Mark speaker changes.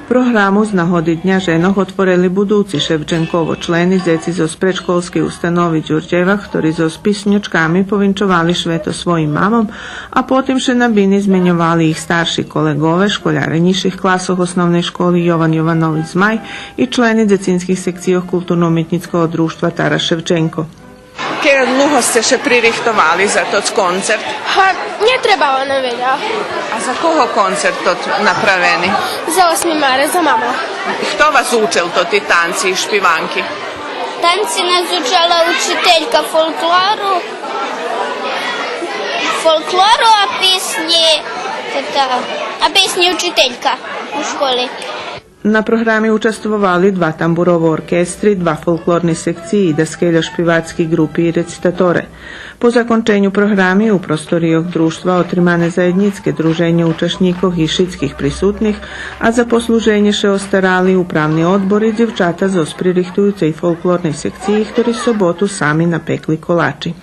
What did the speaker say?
Speaker 1: Programu z nagody Dňa ženok otvorili budúci Ševčenkovo členi zeci zo predškolskej ustanovi Đurđevak, ktorí so spisňočkami povinčovali šveto svojim mamom, a potom še na bini zmenjovali ich starši kolegove, školjare nižších klasoch osnovnej školy Jovan Jovanović Zmaj i členi decinskih sekcijov kulturno-umjetnickog društva Taras Ševčenko.
Speaker 2: Kje dlho ste še pririhtovali za tot koncert?
Speaker 3: Nie trebalo nam velja.
Speaker 2: A za koho koncert tot napraveni?
Speaker 3: Za 8. mare, za mamo.
Speaker 2: Kto vas učil toti tanci i špivanki?
Speaker 4: Tanci nas učila učiteljka folkloru, a pisnje učiteljka u školi.
Speaker 1: Na programi učestvovali 2 tamburovo orkestri, 2 folklorni sekciji, daskelja špivatski grupi i recitatore. Po zakončenju programi u prostorijog društva otrimane zajednicke druženje učašnikov i šitskih prisutnih, a za posluženje še ostarali upravni odbor i djevčata za ospririhtujúcej folklornej sekciji, ktorí sobotu sami napekli kolači.